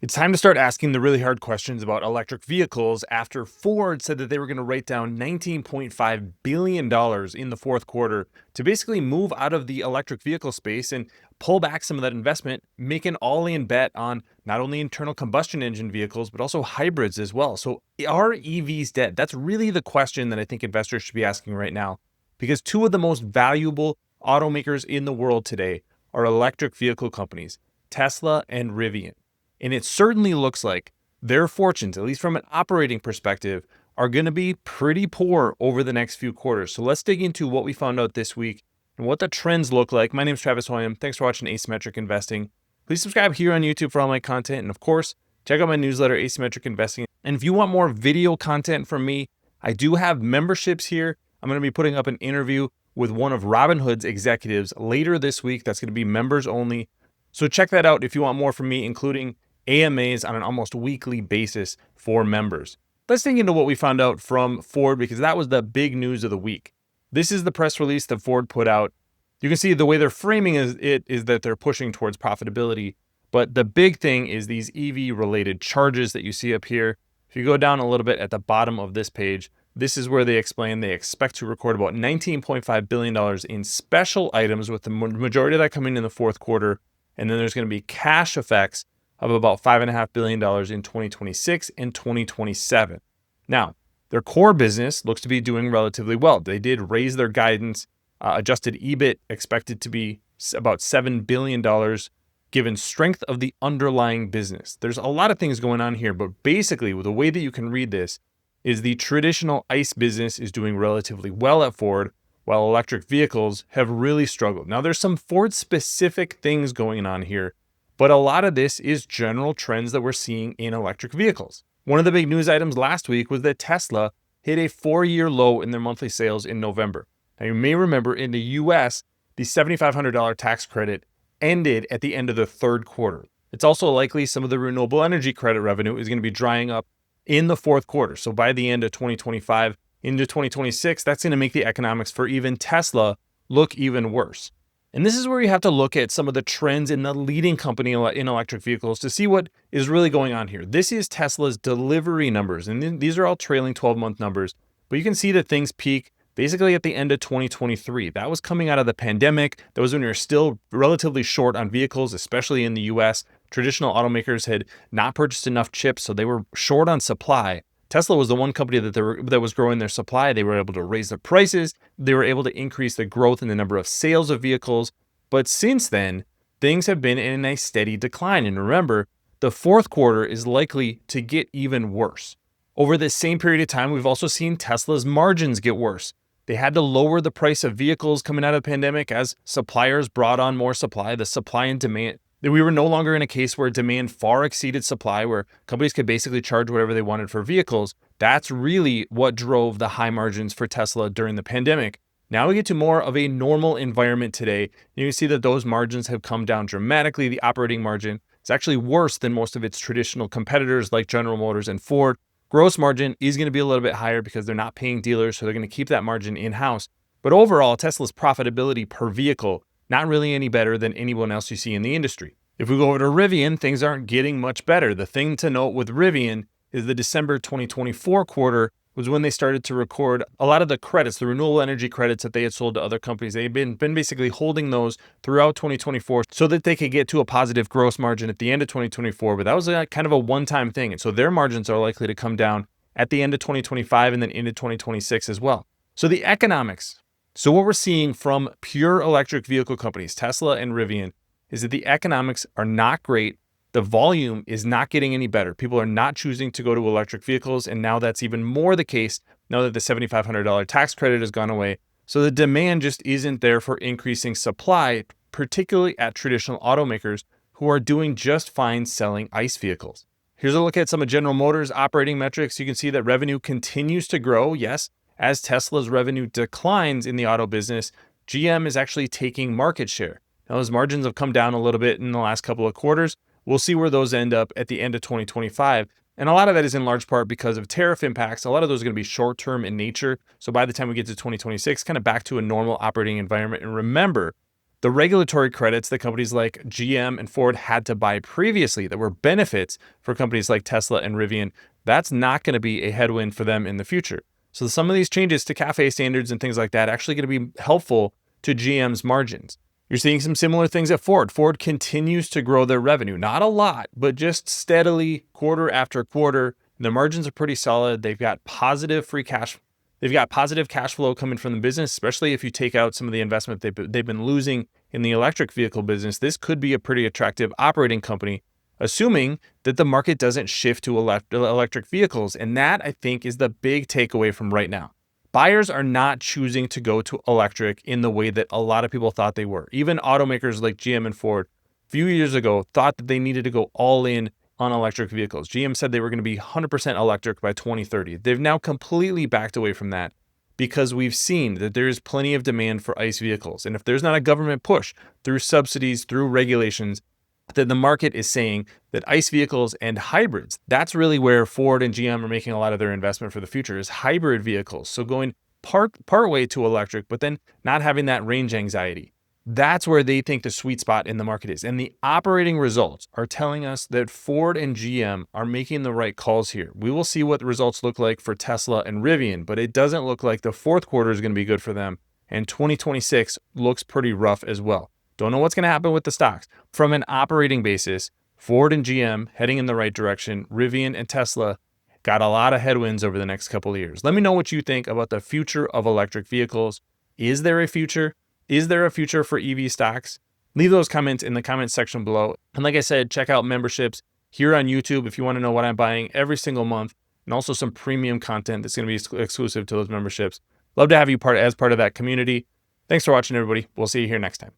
It's time to start asking the really hard questions about electric vehicles after Ford said that they were going to write down $19.5 billion in the fourth quarter to basically move out of the electric vehicle space and pull back some of that investment, make an all-in bet on not only internal combustion engine vehicles, but also hybrids as well. So are EVs dead? That's really the question that I think investors should be asking right now, because two of the most valuable automakers in the world today are electric vehicle companies, Tesla and Rivian. And it certainly looks like their fortunes, at least from an operating perspective, are going to be pretty poor over the next few quarters. So let's dig into what we found out this week and what the trends look like. My name is Travis Hoium. Thanks for watching Asymmetric Investing. Please subscribe here on YouTube for all my content. And of course, check out my newsletter, Asymmetric Investing. And if you want more video content from me, I do have memberships here. I'm going to be putting up an interview with one of Robinhood's executives later this week. That's going to be members only. So check that out if you want more from me, including AMAs on an almost weekly basis for members. Let's dig into what we found out from Ford, because that was the big news of the week. This is the press release that Ford put out. You can see the way they're framing it is that they're pushing towards profitability. But the big thing is these EV related charges that you see up here. If you go down a little bit at the bottom of this page, this is where they explain they expect to record about $19.5 billion in special items, with the majority of that coming in the fourth quarter. And then there's going to be cash effects of about $5.5 billion in 2026 and 2027. Now, their core business looks to be doing relatively well. They did raise their guidance. Adjusted EBIT expected to be about $7 billion, given strength of the underlying business. There's a lot of things going on here, but basically the way that you can read this is the traditional ICE business is doing relatively well at Ford, while electric vehicles have really struggled. Now, there's some Ford-specific things going on here, but a lot of this is general trends that we're seeing in electric vehicles. One of the big news items last week was that Tesla hit a 4-year low in their monthly sales in November. Now, you may remember in the US, the $7,500 tax credit ended at the end of the third quarter. It's also likely some of the renewable energy credit revenue is going to be drying up in the fourth quarter. So by the end of 2025 into 2026, that's going to make the economics for even Tesla look even worse. And this is where you have to look at some of the trends in the leading company in electric vehicles to see what is really going on here. This is Tesla's delivery numbers, and these are all trailing 12-month numbers. But you can see that things peak basically at the end of 2023. That was coming out of the pandemic. That was when we were still relatively short on vehicles, especially in the US. Traditional automakers had not purchased enough chips, so they were short on supply. Tesla was the one company that was growing their supply. They were able to raise their prices. They were able to increase the growth in the number of sales of vehicles. But since then, things have been in a steady decline. And remember, the fourth quarter is likely to get even worse. Over this same period of time, we've also seen Tesla's margins get worse. They had to lower the price of vehicles coming out of the pandemic as suppliers brought on more supply. The supply and demand, we were no longer in a case where demand far exceeded supply, where companies could basically charge whatever they wanted for vehicles. That's really what drove the high margins for Tesla during the pandemic. Now we get to more of a normal environment today. You can see that those margins have come down dramatically. The operating margin is actually worse than most of its traditional competitors like General Motors and Ford. Gross margin is going to be a little bit higher because they're not paying dealers, so they're going to keep that margin in-house. But overall, Tesla's profitability per vehicle, not really any better than anyone else you see in the industry. If we go over to Rivian, things aren't getting much better. The thing to note with Rivian is the December 2024 quarter was when they started to record a lot of the credits, the renewable energy credits that they had sold to other companies. They've been basically holding those throughout 2024 so that they could get to a positive gross margin at the end of 2024. But that was kind of a one-time thing. And so their margins are likely to come down at the end of 2025 and then into 2026 as well. So the economics. So what we're seeing from pure electric vehicle companies, Tesla and Rivian, is that the economics are not great. The volume is not getting any better. People are not choosing to go to electric vehicles, and now that's even more the case now that the $7,500 tax credit has gone away. So the demand just isn't there for increasing supply, particularly at traditional automakers who are doing just fine selling ICE vehicles. Here's a look at some of General Motors' operating metrics. You can see that revenue continues to grow. Yes, as Tesla's revenue declines in the auto business, GM is actually taking market share. Now, those margins have come down a little bit in the last couple of quarters. We'll see where those end up at the end of 2025. And a lot of that is in large part because of tariff impacts. A lot of those are going to be short-term in nature. So by the time we get to 2026, kind of back to a normal operating environment. And remember, The regulatory credits that companies like GM and Ford had to buy previously that were benefits for companies like Tesla and Rivian, that's not going to be a headwind for them in the future. So some of these changes to CAFE standards and things like that are actually going to be helpful to GM's margins. You're seeing some similar things at Ford. Ford continues to grow their revenue, not a lot, but just steadily quarter after quarter. The margins are pretty solid. They've got positive cash flow coming from the business, especially if you take out some of the investment they've been losing in the electric vehicle business. This could be a pretty attractive operating company, assuming that the market doesn't shift to electric vehicles. And that, I think, is the big takeaway from right now. Buyers are not choosing to go to electric in the way that a lot of people thought they were. Even automakers like GM and Ford a few years ago thought that they needed to go all in on electric vehicles. GM said they were going to be 100% electric by 2030. They've now completely backed away from that because we've seen that there is plenty of demand for ICE vehicles. And if there's not a government push through subsidies, through regulations, that the market is saying that ICE vehicles and hybrids, that's really where Ford and GM are making a lot of their investment for the future, is hybrid vehicles. So going part way to electric, but then not having that range anxiety. That's where they think the sweet spot in the market is. And the operating results are telling us that Ford and GM are making the right calls here. We will see what the results look like for Tesla and Rivian, but it doesn't look like the fourth quarter is going to be good for them. And 2026 looks pretty rough as well. Don't know what's going to happen with the stocks. From an operating basis, Ford and GM heading in the right direction. Rivian and Tesla got a lot of headwinds over the next couple of years. Let me know what you think about the future of electric vehicles. Is there a future? Is there a future for EV stocks? Leave those comments in the comments section below. And like I said, check out memberships here on YouTube if you want to know what I'm buying every single month, and also some premium content that's going to be exclusive to those memberships. Love to have you as part of that community. Thanks for watching, everybody. We'll see you here next time.